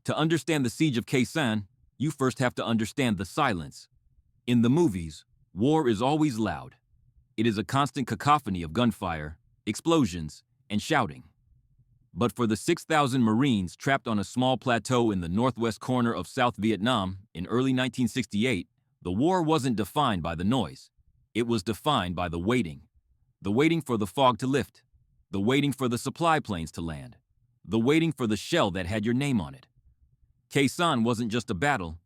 To understand the Siege of Khe Sanh, you first have to understand the silence. In the movies, war is always loud. It is a constant cacophony of gunfire, explosions, and shouting. But for the 6,000 Marines trapped on a small plateau in the northwest corner of South Vietnam in early 1968, the war wasn't defined by the noise. It was defined by the waiting. The waiting for the fog to lift. The waiting for the supply planes to land. The waiting for the shell that had your name on it. Khe Sanh wasn't just a battle,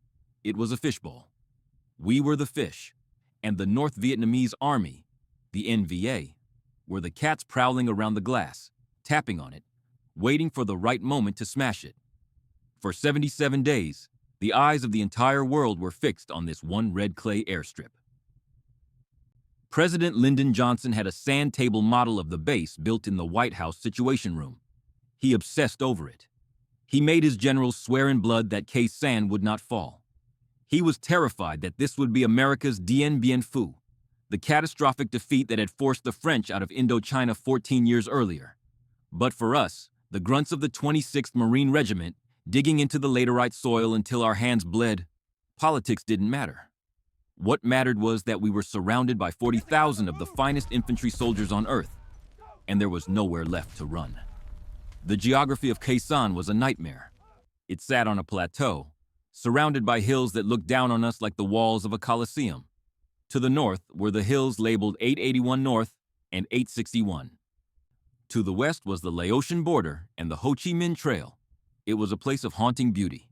it was a fishbowl. We were the fish, and the North Vietnamese Army, the NVA, were the cats prowling around the glass, tapping on it, waiting for the right moment to smash it. For 77 days, the eyes of the entire world were fixed on this one red clay airstrip. President Lyndon Johnson had a sand table model of the base built in the White House Situation Room. He obsessed over it. He made his generals swear in blood that Khe Sanh would not fall. He was terrified that this would be America's Dien Bien Phu, the catastrophic defeat that had forced the French out of Indochina 14 years earlier. But for us, the grunts of the 26th Marine Regiment, digging into the laterite soil until our hands bled, politics didn't matter. What mattered was that we were surrounded by 40,000 of the finest infantry soldiers on earth, and there was nowhere left to run. The geography of Khe Sanh was a nightmare. It sat on a plateau, surrounded by hills that looked down on us like the walls of a coliseum. To the north were the hills labeled 881 North and 861. To the west was the Laotian border and the Ho Chi Minh Trail. It was a place of haunting beauty.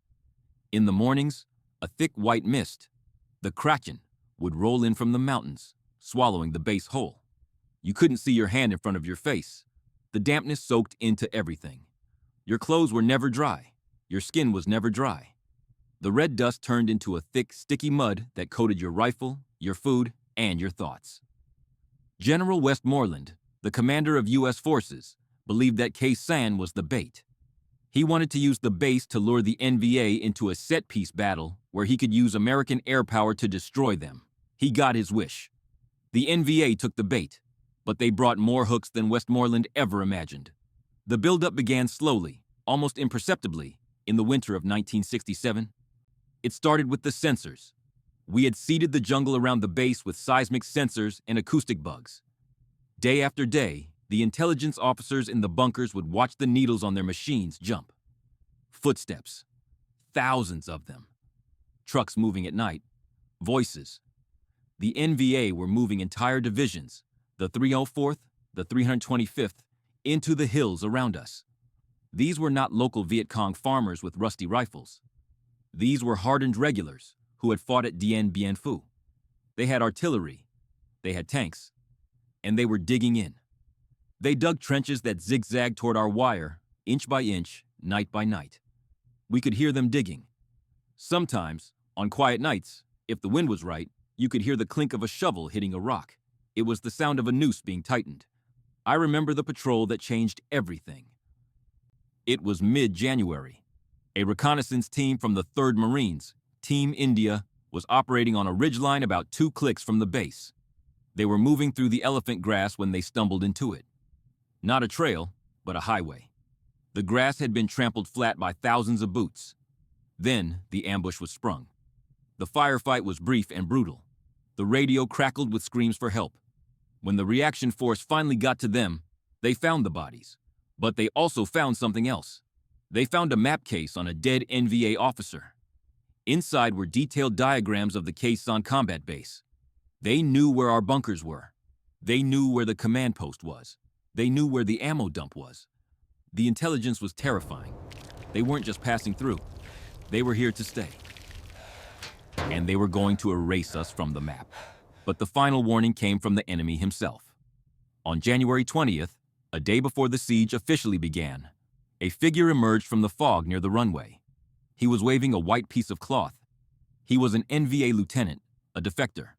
In the mornings, a thick white mist, the Kraken, would roll in from the mountains, swallowing the base whole. You couldn't see your hand in front of your face. The dampness soaked into everything. Your clothes were never dry. Your skin was never dry. The red dust turned into a thick, sticky mud that coated your rifle, your food, and your thoughts. General Westmoreland, the commander of U.S. forces, believed that Khe Sanh was the bait. He wanted to use the base to lure the NVA into a set-piece battle where he could use American air power to destroy them. He got his wish. The NVA took the bait, but they brought more hooks than Westmoreland ever imagined. The buildup began slowly, almost imperceptibly, in the winter of 1967. It started with the sensors. We had seeded the jungle around the base with seismic sensors and acoustic bugs. Day after day, the intelligence officers in the bunkers would watch the needles on their machines jump. Footsteps. Thousands of them. Trucks moving at night. Voices. The NVA were moving entire divisions, the 304th, the 325th, into the hills around us. These were not local Viet Cong farmers with rusty rifles. These were hardened regulars who had fought at Dien Bien Phu. They had artillery, they had tanks, and they were digging in. They dug trenches that zigzagged toward our wire, inch by inch, night by night. We could hear them digging. Sometimes, on quiet nights, if the wind was right, you could hear the clink of a shovel hitting a rock. It was the sound of a noose being tightened. I remember the patrol that changed everything. It was mid-January. A reconnaissance team from the 3rd Marines, Team India, was operating on a ridgeline about 2 clicks from the base. They were moving through the elephant grass when they stumbled into it. Not a trail, but a highway. The grass had been trampled flat by thousands of boots. Then the ambush was sprung. The firefight was brief and brutal. The radio crackled with screams for help. When the reaction force finally got to them, they found the bodies. But they also found something else. They found a map case on a dead NVA officer. Inside were detailed diagrams of the Khe Sanh combat base. They knew where our bunkers were. They knew where the command post was. They knew where the ammo dump was. The intelligence was terrifying. They weren't just passing through. They were here to stay. And they were going to erase us from the map. But the final warning came from the enemy himself. On January 20th, a day before the siege officially began, a figure emerged from the fog near the runway. He was waving a white piece of cloth. He was an NVA lieutenant, a defector.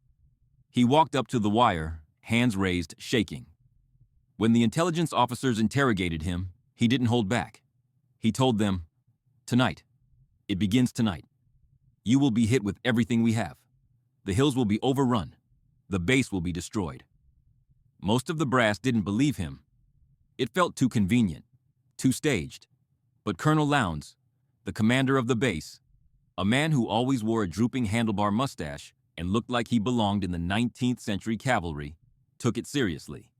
He walked up to the wire, hands raised, shaking. When the intelligence officers interrogated him, he didn't hold back. He told them, "Tonight. It begins tonight. You will be hit with everything we have. The hills will be overrun. The base will be destroyed." Most of the brass didn't believe him. It felt too convenient, too staged. But Colonel Lowndes, the commander of the base, a man who always wore a drooping handlebar mustache and looked like he belonged in the 19th century cavalry, took it seriously.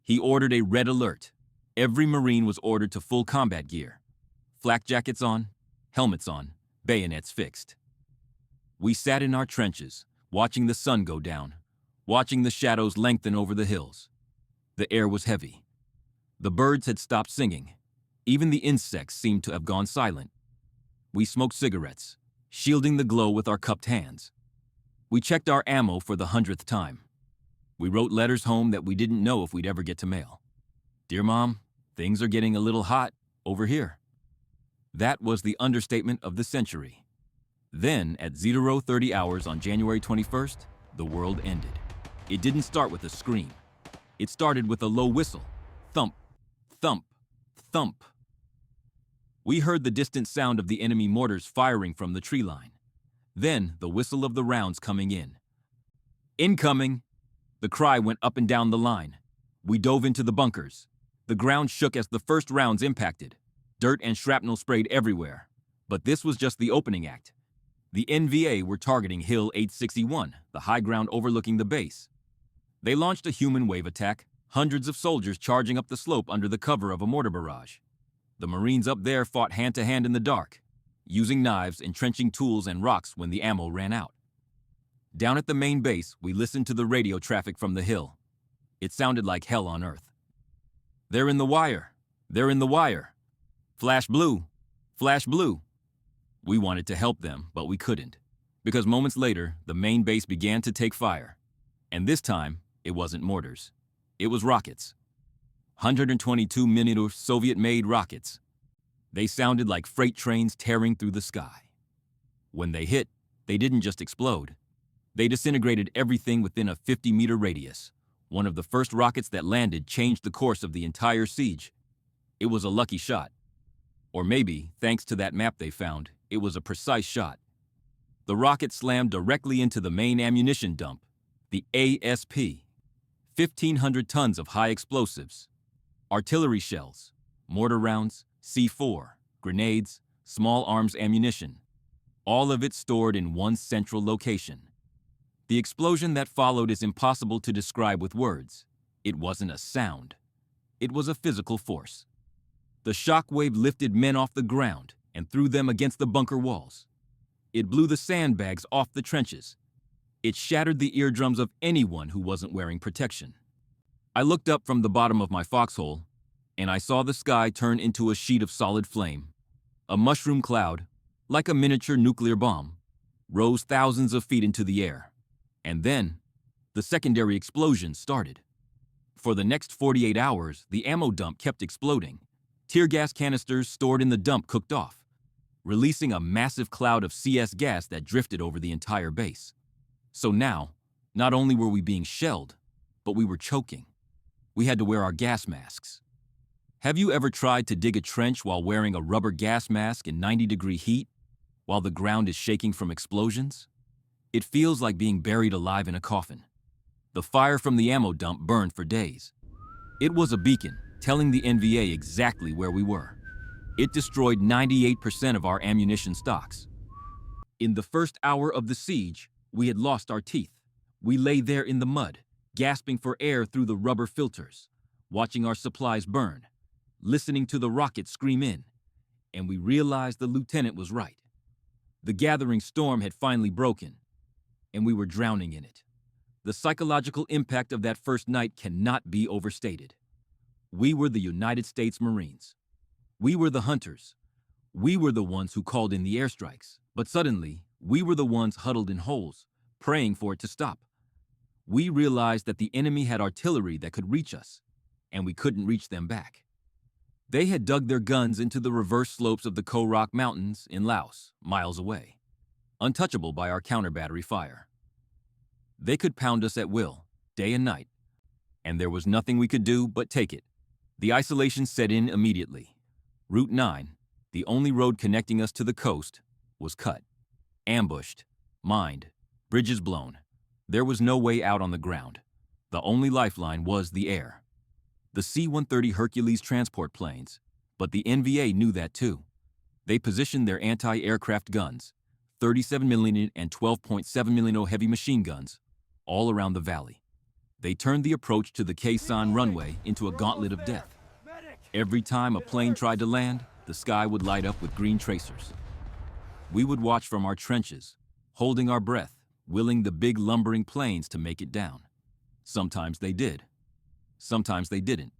He ordered a red alert. Every Marine was ordered to full combat gear. Flak jackets on, helmets on, bayonets fixed. We sat in our trenches, watching the sun go down, watching the shadows lengthen over the hills. The air was heavy. The birds had stopped singing. Even the insects seemed to have gone silent. We smoked cigarettes, shielding the glow with our cupped hands. We checked our ammo for the 100th time. We wrote letters home that we didn't know if we'd ever get to mail. "Dear Mom, things are getting a little hot over here." That was the understatement of the century. Then, at 0030 hours on January 21st, the world ended. It didn't start with a scream. It started with a low whistle. Thump, thump, thump. We heard the distant sound of the enemy mortars firing from the tree line. Then, the whistle of the rounds coming in. "Incoming!" The cry went up and down the line. We dove into the bunkers. The ground shook as the first rounds impacted. Dirt and shrapnel sprayed everywhere. But this was just the opening act. The NVA were targeting Hill 861, the high ground overlooking the base. They launched a human wave attack, hundreds of soldiers charging up the slope under the cover of a mortar barrage. The Marines up there fought hand-to-hand in the dark, using knives, entrenching tools, and rocks when the ammo ran out. Down at the main base, we listened to the radio traffic from the hill. It sounded like hell on earth. "They're in the wire! They're in the wire! Flash blue! Flash blue!" We wanted to help them, but we couldn't, because moments later, the main base began to take fire. And this time, it wasn't mortars. It was rockets. 122mm Soviet-made rockets. They sounded like freight trains tearing through the sky. When they hit, they didn't just explode. They disintegrated everything within a 50-meter radius. One of the first rockets that landed changed the course of the entire siege. It was a lucky shot. Or maybe, thanks to that map they found, it was a precise shot. The rocket slammed directly into the main ammunition dump, the ASP. 1,500 tons of high explosives, artillery shells, mortar rounds, C4, grenades, small arms ammunition, all of it stored in one central location. The explosion that followed is impossible to describe with words. It wasn't a sound. It was a physical force. The shock wave lifted men off the ground and threw them against the bunker walls. It blew the sandbags off the trenches. It shattered the eardrums of anyone who wasn't wearing protection. I looked up from the bottom of my foxhole, and I saw the sky turn into a sheet of solid flame. A mushroom cloud, like a miniature nuclear bomb, rose thousands of feet into the air. And then, the secondary explosion started. For the next 48 hours, the ammo dump kept exploding. Tear gas canisters stored in the dump cooked off, releasing a massive cloud of CS gas that drifted over the entire base. So now, not only were we being shelled, but we were choking. We had to wear our gas masks. Have you ever tried to dig a trench while wearing a rubber gas mask in 90-degree heat, while the ground is shaking from explosions? It feels like being buried alive in a coffin. The fire from the ammo dump burned for days. It was a beacon, telling the NVA exactly where we were. It destroyed 98% of our ammunition stocks. In the first hour of the siege, we had lost our teeth. We lay there in the mud, gasping for air through the rubber filters, watching our supplies burn, listening to the rockets scream in, and we realized the lieutenant was right. The gathering storm had finally broken, and we were drowning in it. The psychological impact of that first night cannot be overstated. We were the United States Marines. We were the hunters. We were the ones who called in the airstrikes. But suddenly, we were the ones huddled in holes, praying for it to stop. We realized that the enemy had artillery that could reach us, and we couldn't reach them back. They had dug their guns into the reverse slopes of the Kho Rock Mountains in Laos, miles away, untouchable by our counter-battery fire. They could pound us at will, day and night, and there was nothing we could do but take it. The isolation set in immediately. Route 9, the only road connecting us to the coast, was cut, ambushed, mined, bridges blown. There was no way out on the ground. The only lifeline was the air. The C-130 Hercules transport planes, but the NVA knew that too. They positioned their anti-aircraft guns, 37mm and 12.7mm heavy machine guns, all around the valley. They turned the approach to the Khe Sanh runway into a gauntlet of death. Every time a plane tried to land, the sky would light up with green tracers. We would watch from our trenches, holding our breath, willing the big lumbering planes to make it down. Sometimes they did. Sometimes they didn't.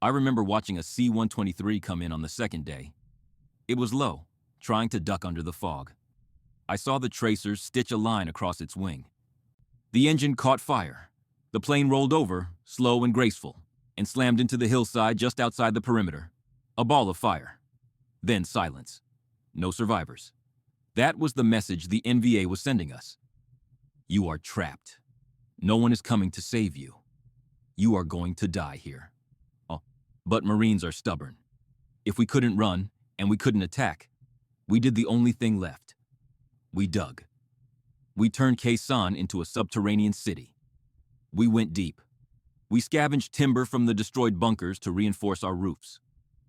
I remember watching a C-123 come in on the second day. It was low, trying to duck under the fog. I saw the tracers stitch a line across its wing. The engine caught fire. The plane rolled over, slow and graceful, and slammed into the hillside just outside the perimeter. A ball of fire. Then silence. No survivors. That was the message the NVA was sending us. You are trapped. No one is coming to save you. You are going to die here. Oh, but Marines are stubborn. If we couldn't run and we couldn't attack, we did the only thing left. We dug. We turned Khe Sanh into a subterranean city. We went deep. We scavenged timber from the destroyed bunkers to reinforce our roofs.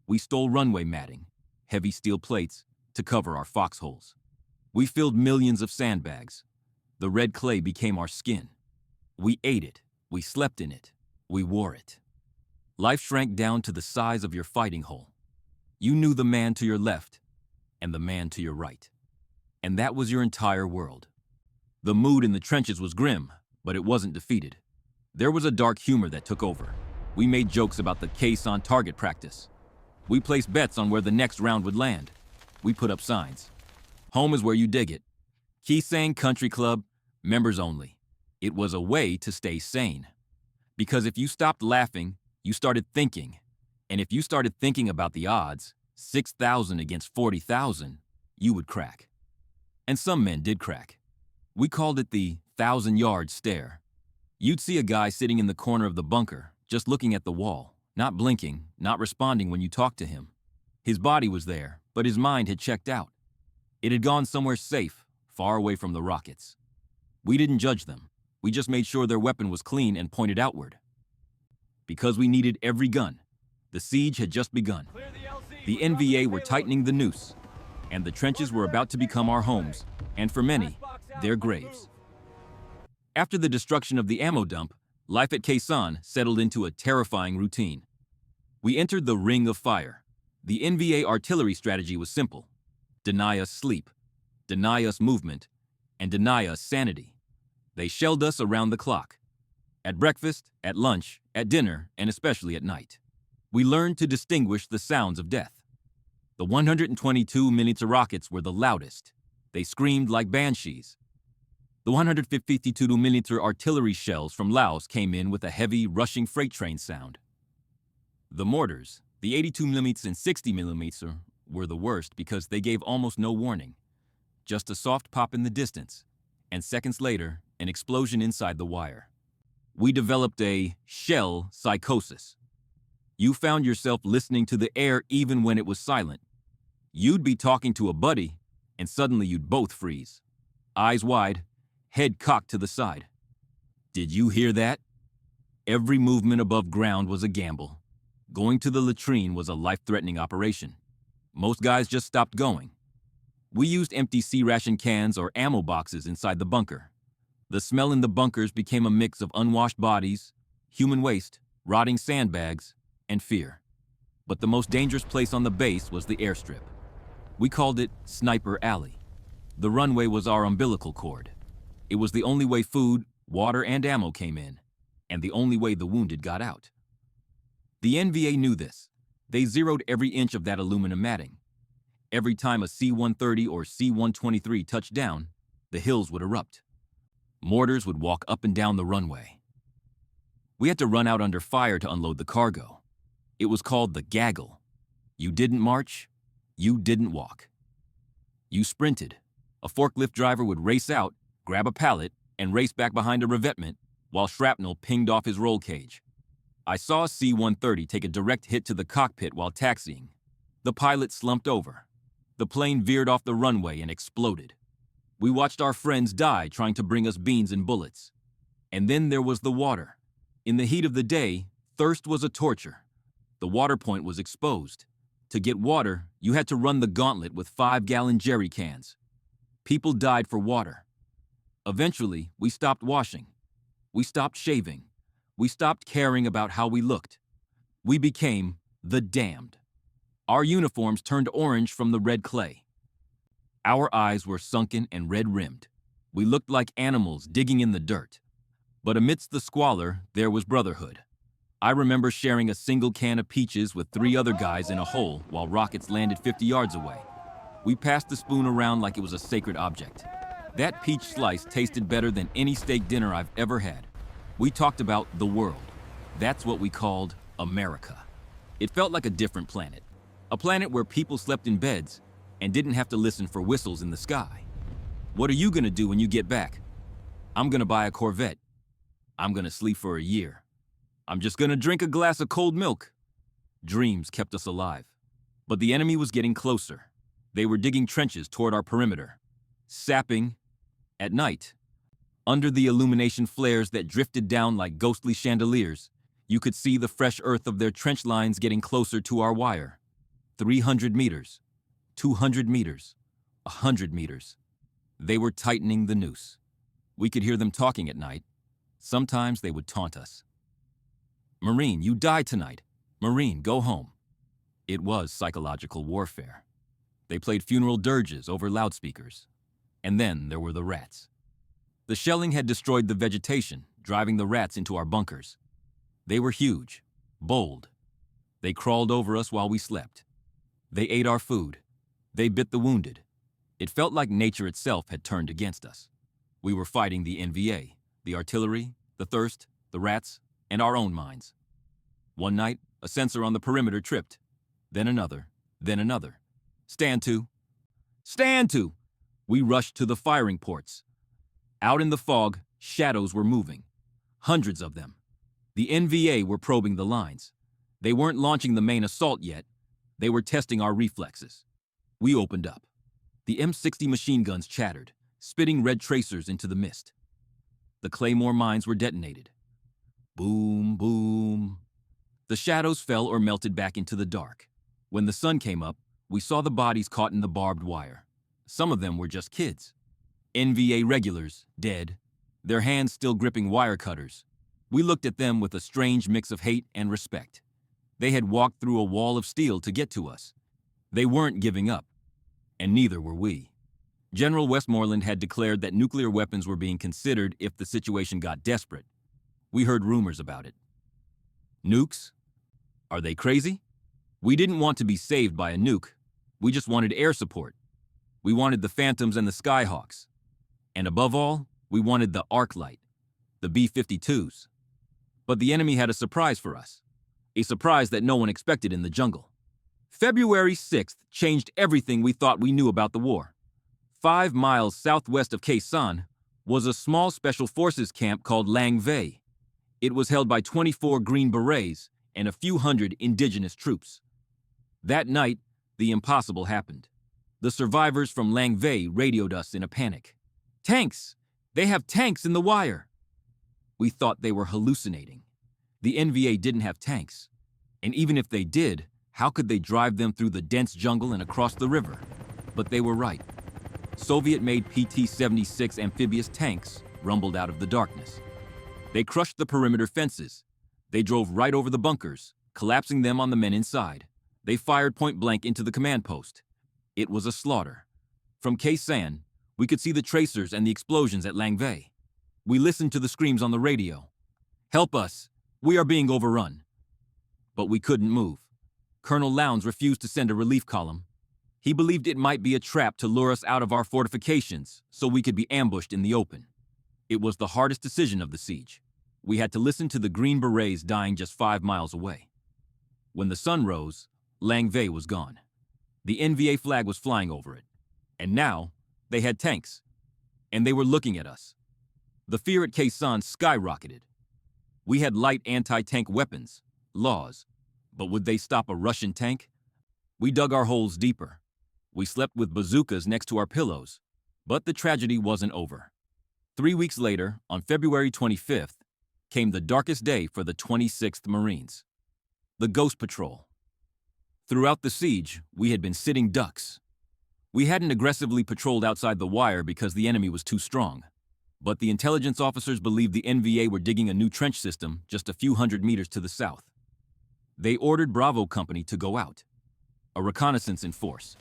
We stole runway matting, heavy steel plates, to cover our foxholes. We filled millions of sandbags. The red clay became our skin. We ate it. We slept in it. We wore it. Life shrank down to the size of your fighting hole. You knew the man to your left and the man to your right. And that was your entire world. The mood in the trenches was grim, but it wasn't defeated. There was a dark humor that took over. We made jokes about the Khe Sanh target practice. We placed bets on where the next round would land. We put up signs. Home is where you dig it. Khe Sanh Country Club, members only. It was a way to stay sane. Because if you stopped laughing, you started thinking. And if you started thinking about the odds, 6,000 against 40,000, you would crack. And some men did crack. We called it the 1,000-yard stare. You'd see a guy sitting in the corner of the bunker, just looking at the wall, not blinking, not responding when you talked to him. His body was there, but his mind had checked out. It had gone somewhere safe, far away from the rockets. We didn't judge them. We just made sure their weapon was clean and pointed outward. Because we needed every gun. The siege had just begun. The NVA were tightening the noose, and the trenches were about to become our homes, and for many, their graves. After the destruction of the ammo dump, life at Khe Sanh settled into a terrifying routine. We entered the ring of fire. The NVA artillery strategy was simple. Deny us sleep, deny us movement, and deny us sanity. They shelled us around the clock. At breakfast, at lunch, at dinner, and especially at night. We learned to distinguish the sounds of death. The 122mm rockets were the loudest. They screamed like banshees. The 152mm artillery shells from Laos came in with a heavy, rushing freight train sound. The mortars, the 82mm and 60mm, were the worst because they gave almost no warning. Just a soft pop in the distance, and seconds later, an explosion inside the wire. We developed a shell psychosis. You found yourself listening to the air even when it was silent. You'd be talking to a buddy, and suddenly you'd both freeze. Eyes wide, head cocked to the side. Did you hear that? Every movement above ground was a gamble. Going to the latrine was a life-threatening operation. Most guys just stopped going. We used empty C-ration cans or ammo boxes inside the bunker. The smell in the bunkers became a mix of unwashed bodies, human waste, rotting sandbags, and fear. But the most dangerous place on the base was the airstrip. We called it Sniper Alley. The runway was our umbilical cord. It was the only way food, water, and ammo came in, and the only way the wounded got out. The NVA knew this. They zeroed every inch of that aluminum matting. Every time a C-130 or C-123 touched down, the hills would erupt. Mortars would walk up and down the runway. We had to run out under fire to unload the cargo. It was called the gaggle. You didn't march, you didn't walk. You sprinted. A forklift driver would race out, grab a pallet, and race back behind a revetment while shrapnel pinged off his roll cage. I saw a C-130 take a direct hit to the cockpit while taxiing. The pilot slumped over. The plane veered off the runway and exploded. We watched our friends die trying to bring us beans and bullets. And then there was the water. In the heat of the day, thirst was a torture. The water point was exposed. To get water, You had to run the gauntlet with 5-gallon jerry cans. People died for water. Eventually, we stopped washing. We stopped shaving. We stopped caring about how we looked. We became the damned. Our uniforms turned orange from the red clay. Our eyes were sunken and red-rimmed. We looked like animals digging in the dirt. But amidst the squalor, there was brotherhood. I remember sharing a single can of peaches with 3 other guys in a hole while rockets landed 50 yards away. We passed the spoon around like it was a sacred object. That peach slice tasted better than any steak dinner I've ever had. We talked about the world. That's what we called America. It felt like a different planet. A planet where people slept in beds and didn't have to listen for whistles in the sky. What are you gonna do when you get back? I'm gonna buy a Corvette. I'm gonna sleep for a year. I'm just gonna drink a glass of cold milk. Dreams kept us alive. But the enemy was getting closer. They were digging trenches toward our perimeter. Sapping at night. Under the illumination flares that drifted down like ghostly chandeliers, you could see the fresh earth of their trench lines getting closer to our wire. 300 meters, 200 meters, 100 meters. They were tightening the noose. We could hear them talking at night. Sometimes they would taunt us. Marine, you died tonight. Marine, go home. It was psychological warfare. They played funeral dirges over loudspeakers. And then there were the rats. The shelling had destroyed the vegetation, driving the rats into our bunkers. They were huge, bold. They crawled over us while we slept. They ate our food. They bit the wounded. It felt like nature itself had turned against us. We were fighting the NVA, the artillery, the thirst, the rats, and our own minds. One night, a sensor on the perimeter tripped. Then another, then another. Stand to. Stand to! We rushed to the firing ports. Out in the fog, shadows were moving. Hundreds of them. The NVA were probing the lines. They weren't launching the main assault yet. They were testing our reflexes. We opened up. The M60 machine guns chattered, spitting red tracers into the mist. The Claymore mines were detonated. Boom, boom. The shadows fell or melted back into the dark. When the sun came up, we saw the bodies caught in the barbed wire. Some of them were just kids. NVA regulars, dead, their hands still gripping wire cutters. We looked at them with a strange mix of hate and respect. They had walked through a wall of steel to get to us. They weren't giving up, and neither were we. General Westmoreland had declared that nuclear weapons were being considered if the situation got desperate. We heard rumors about it. Nukes? Are they crazy? We didn't want to be saved by a nuke. We just wanted air support. We wanted the Phantoms and the Skyhawks. And above all, we wanted the arc light, the B-52s. But the enemy had a surprise for us. A surprise that no one expected in the jungle. February 6th changed everything we thought we knew about the war. 5 miles southwest of Khe Sanh was a small special forces camp called Lang Vei. It was held by 24 Green Berets and a few hundred indigenous troops. That night, the impossible happened. The survivors from Lang Vei radioed us in a panic. Tanks! They have tanks in the wire! We thought they were hallucinating. The NVA didn't have tanks. And even if they did, how could they drive them through the dense jungle and across the river? But they were right. Soviet-made PT-76 amphibious tanks rumbled out of the darkness. They crushed the perimeter fences. They drove right over the bunkers, collapsing them on the men inside. They fired point-blank into the command post. It was a slaughter. From Khe Sanh, we could see the tracers and the explosions at Lang Vei. We listened to the screams on the radio. Help us! We are being overrun. But we couldn't move. Colonel Lowndes refused to send a relief column. He believed it might be a trap to lure us out of our fortifications so we could be ambushed in the open. It was the hardest decision of the siege. We had to listen to the Green Berets dying just 5 miles away. When the sun rose, Lang Vei was gone. The NVA flag was flying over it. And now, they had tanks. And they were looking at us. The fear at Khe Sanh skyrocketed. We had light anti-tank weapons, laws. But would they stop a Russian tank? We dug our holes deeper. We slept with bazookas next to our pillows. But the tragedy wasn't over. 3 weeks later, on February 25th, came the darkest day for the 26th Marines. The Ghost Patrol. Throughout the siege, we had been sitting ducks. We hadn't aggressively patrolled outside the wire because the enemy was too strong. But the intelligence officers believed the NVA were digging a new trench system just a few hundred meters to the south. They ordered Bravo Company to go out. A reconnaissance in force.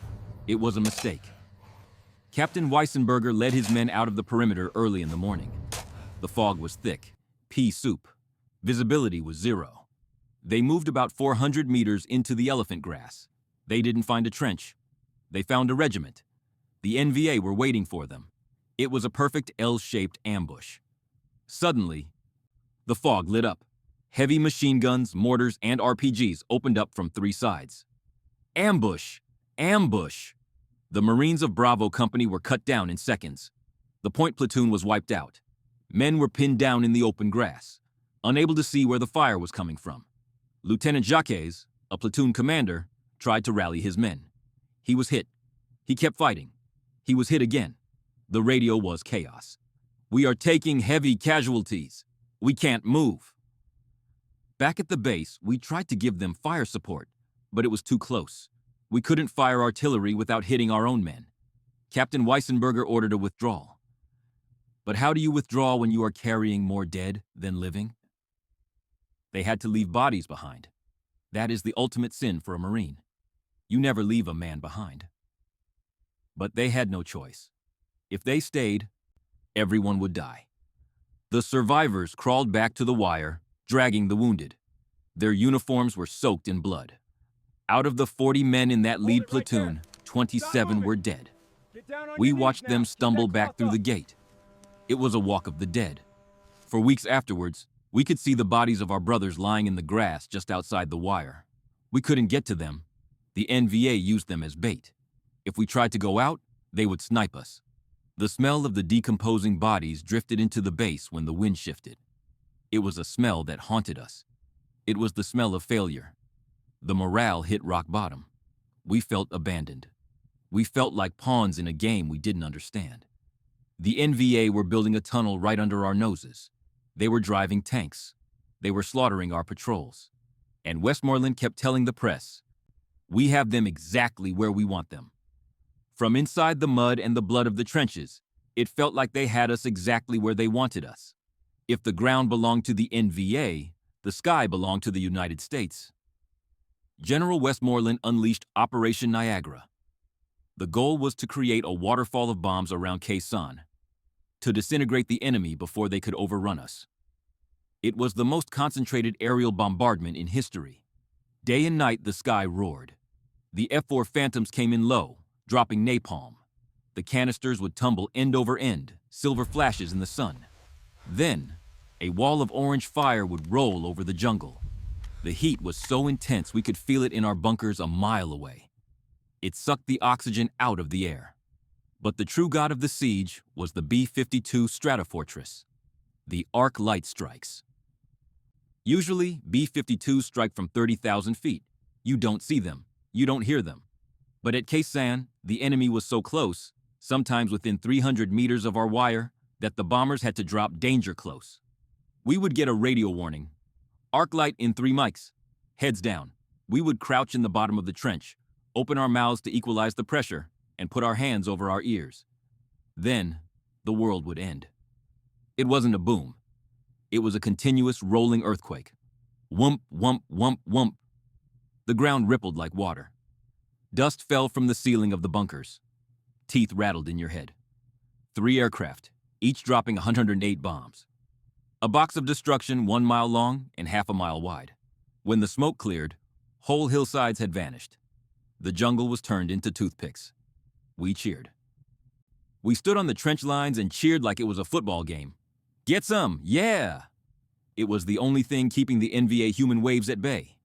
It was a mistake. Captain Weissenberger led his men out of the perimeter early in the morning. The fog was thick, pea soup. Visibility was zero. They moved about 400 meters into the elephant grass. They didn't find a trench. They found a regiment. The NVA were waiting for them. It was a perfect L-shaped ambush. Suddenly, the fog lit up. Heavy machine guns, mortars, and RPGs opened up from three sides. Ambush! Ambush! The Marines of Bravo Company were cut down in seconds. The point platoon was wiped out. Men were pinned down in the open grass, unable to see where the fire was coming from. Lieutenant Jacques, a platoon commander, tried to rally his men. He was hit. He kept fighting. He was hit again. The radio was chaos. "We are taking heavy casualties. We can't move." Back at the base, we tried to give them fire support, but it was too close. We couldn't fire artillery without hitting our own men. Captain Weissenberger ordered a withdrawal. But how do you withdraw when you are carrying more dead than living? They had to leave bodies behind. That is the ultimate sin for a Marine. You never leave a man behind. But they had no choice. If they stayed, everyone would die. The survivors crawled back to the wire, dragging the wounded. Their uniforms were soaked in blood. Out of the 40 men in that lead platoon, 27 were dead. We watched them stumble back through the gate. It was a walk of the dead. For weeks afterwards, we could see the bodies of our brothers lying in the grass just outside the wire. We couldn't get to them. The NVA used them as bait. If we tried to go out, they would snipe us. The smell of the decomposing bodies drifted into the base when the wind shifted. It was a smell that haunted us. It was the smell of failure. The morale hit rock bottom. We felt abandoned. We felt like pawns in a game we didn't understand. The NVA were building a tunnel right under our noses. They were driving tanks. They were slaughtering our patrols. And Westmoreland kept telling the press, "We have them exactly where we want them." From inside the mud and the blood of the trenches, it felt like they had us exactly where they wanted us. If the ground belonged to the NVA, the sky belonged to the United States. General Westmoreland unleashed Operation Niagara. The goal was to create a waterfall of bombs around Khe Sanh, to disintegrate the enemy before they could overrun us. It was the most concentrated aerial bombardment in history. Day and night, the sky roared. The F-4 Phantoms came in low, dropping napalm. The canisters would tumble end over end, silver flashes in the sun. Then, a wall of orange fire would roll over the jungle. The heat was so intense we could feel it in our bunkers a mile away. It sucked the oxygen out of the air. But the true god of the siege was the B-52 Stratofortress, the arc light strikes. Usually, B-52s strike from 30,000 feet. You don't see them. You don't hear them. But at Khe Sanh, the enemy was so close, sometimes within 300 meters of our wire, that the bombers had to drop danger close. We would get a radio warning. Arc light in 3 mics. Heads down. We would crouch in the bottom of the trench, open our mouths to equalize the pressure, and put our hands over our ears. Then, the world would end. It wasn't a boom. It was a continuous rolling earthquake. Whump, whump, whump, whump. The ground rippled like water. Dust fell from the ceiling of the bunkers. Teeth rattled in your head. 3 aircraft, each dropping 108 bombs. A box of destruction 1 mile long and half a mile wide. When the smoke cleared, whole hillsides had vanished. The jungle was turned into toothpicks. We cheered. We stood on the trench lines and cheered like it was a football game. Get some, yeah! It was the only thing keeping the NVA human waves at bay.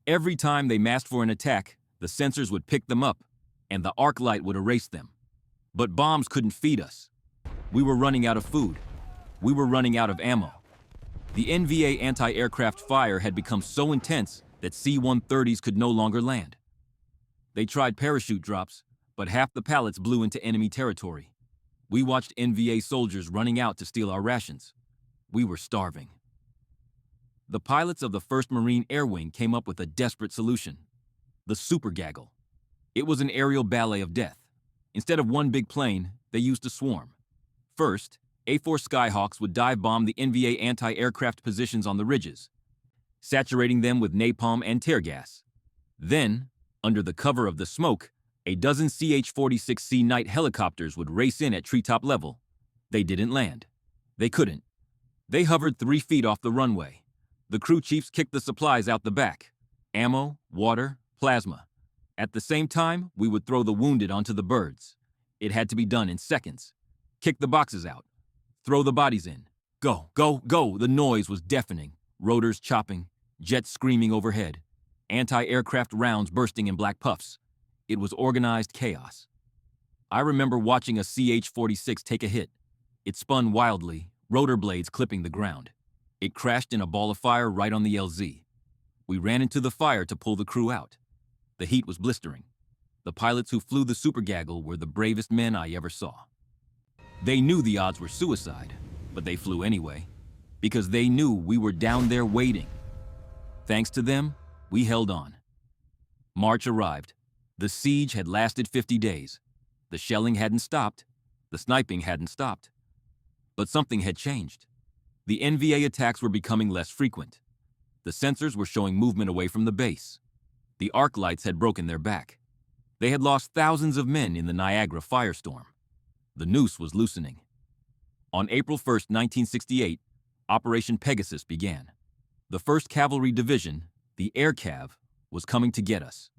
Every time they massed for an attack, the sensors would pick them up, and the arc light would erase them. But bombs couldn't feed us. We were running out of food. We were running out of ammo. The NVA anti-aircraft fire had become so intense that C-130s could no longer land. They tried parachute drops, but half the pallets blew into enemy territory. We watched NVA soldiers running out to steal our rations. We were starving. The pilots of the 1st Marine Air Wing came up with a desperate solution. the super gaggle. It was an aerial ballet of death. Instead of one big plane, they used a swarm. First, A-4 Skyhawks would dive bomb the NVA anti-aircraft positions on the ridges, saturating them with napalm and tear gas. Then, under the cover of the smoke, a dozen CH-46C night helicopters would race in at treetop level. They didn't land. They couldn't. They hovered 3 feet off the runway. The crew chiefs kicked the supplies out the back. Ammo, water, plasma. At the same time, we would throw the wounded onto the birds. It had to be done in seconds. Kick the boxes out. Throw the bodies in. Go, go, go! The noise was deafening. Rotors chopping, jets screaming overhead, anti-aircraft rounds bursting in black puffs. It was organized chaos. I remember watching a CH-46 take a hit. It spun wildly, rotor blades clipping the ground. It crashed in a ball of fire right on the LZ. We ran into the fire to pull the crew out. The heat was blistering. The pilots who flew the Super Gaggle were the bravest men I ever saw. They knew the odds were suicide, but they flew anyway, because they knew we were down there waiting. Thanks to them, we held on. March arrived. The siege had lasted 50 days. The shelling hadn't stopped. The sniping hadn't stopped. But something had changed. The NVA attacks were becoming less frequent. The sensors were showing movement away from the base. The arc lights had broken their back. They had lost thousands of men in the Niagara firestorm. The noose was loosening. On April 1st, 1968, Operation Pegasus began. The 1st Cavalry Division, the Air Cav, was coming to get us.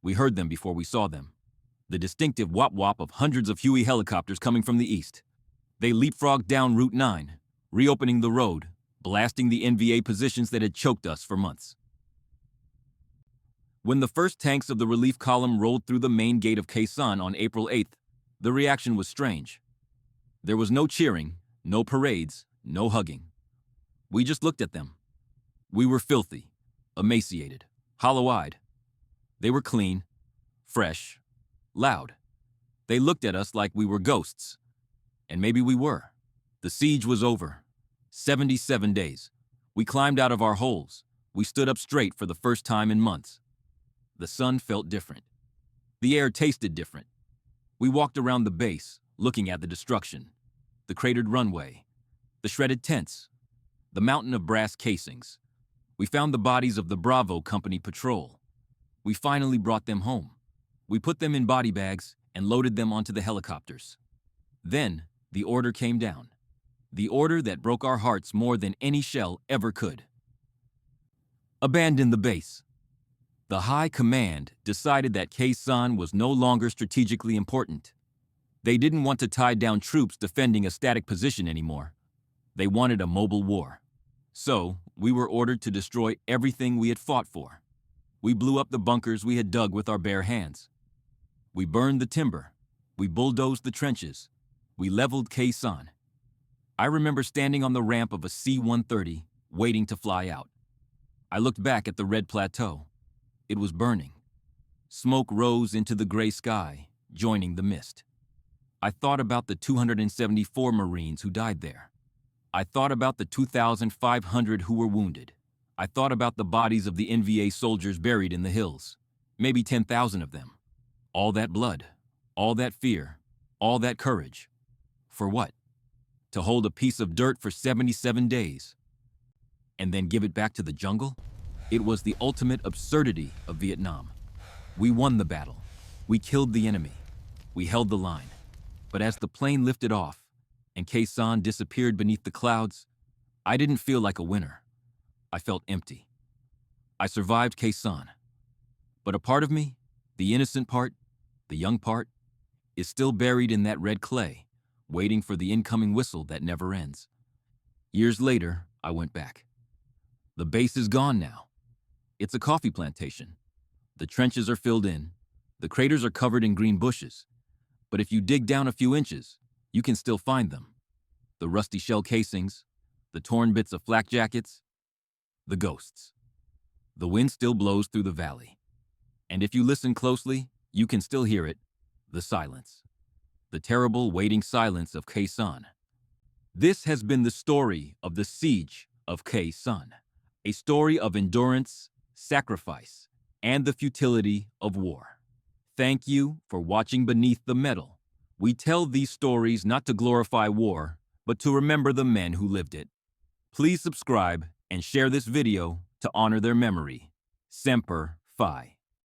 We heard them before we saw them. The distinctive whop-whop of hundreds of Huey helicopters coming from the east. They leapfrogged down Route 9, reopening the road, blasting the NVA positions that had choked us for months. When the first tanks of the relief column rolled through the main gate of Khe Sanh on April 8th, the reaction was strange. There was no cheering, no parades, no hugging. We just looked at them. We were filthy, emaciated, hollow-eyed. They were clean, fresh, loud. They looked at us like we were ghosts. And maybe we were. The siege was over. 77 days. We climbed out of our holes. We stood up straight for the first time in months. The sun felt different. The air tasted different. We walked around the base, looking at the destruction. The cratered runway. The shredded tents. The mountain of brass casings. We found the bodies of the Bravo Company patrol. We finally brought them home. We put them in body bags and loaded them onto the helicopters. Then, the order came down. The order that broke our hearts more than any shell ever could. Abandon the base. The High Command decided that Khe Sanh was no longer strategically important. They didn't want to tie down troops defending a static position anymore. They wanted a mobile war. So, we were ordered to destroy everything we had fought for. We blew up the bunkers we had dug with our bare hands. We burned the timber. We bulldozed the trenches. We leveled Khe Sanh. I remember standing on the ramp of a C-130, waiting to fly out. I looked back at the red plateau. It was burning. Smoke rose into the gray sky, joining the mist. I thought about the 274 Marines who died there. I thought about the 2,500 who were wounded. I thought about the bodies of the NVA soldiers buried in the hills, maybe 10,000 of them. All that blood, all that fear, all that courage. For what? To hold a piece of dirt for 77 days and then give it back to the jungle? It was the ultimate absurdity of Vietnam. We won the battle. We killed the enemy. We held the line. But as the plane lifted off and Khe Sanh disappeared beneath the clouds, I didn't feel like a winner. I felt empty. I survived Khe Sanh. But a part of me, the innocent part, the young part, is still buried in that red clay, waiting for the incoming whistle that never ends. Years later, I went back. The base is gone now. It's a coffee plantation. The trenches are filled in. The craters are covered in green bushes. But if you dig down a few inches, you can still find them. The rusty shell casings, the torn bits of flak jackets, the ghosts. The wind still blows through the valley. And if you listen closely, you can still hear it, the silence. The terrible waiting silence of Khe Sanh. This has been the story of the Siege of Khe Sanh, a story of endurance, sacrifice, and the futility of war. Thank you for watching Beneath the Metal. We tell these stories not to glorify war, but to remember the men who lived it. Please subscribe and share this video to honor their memory. Semper Fi.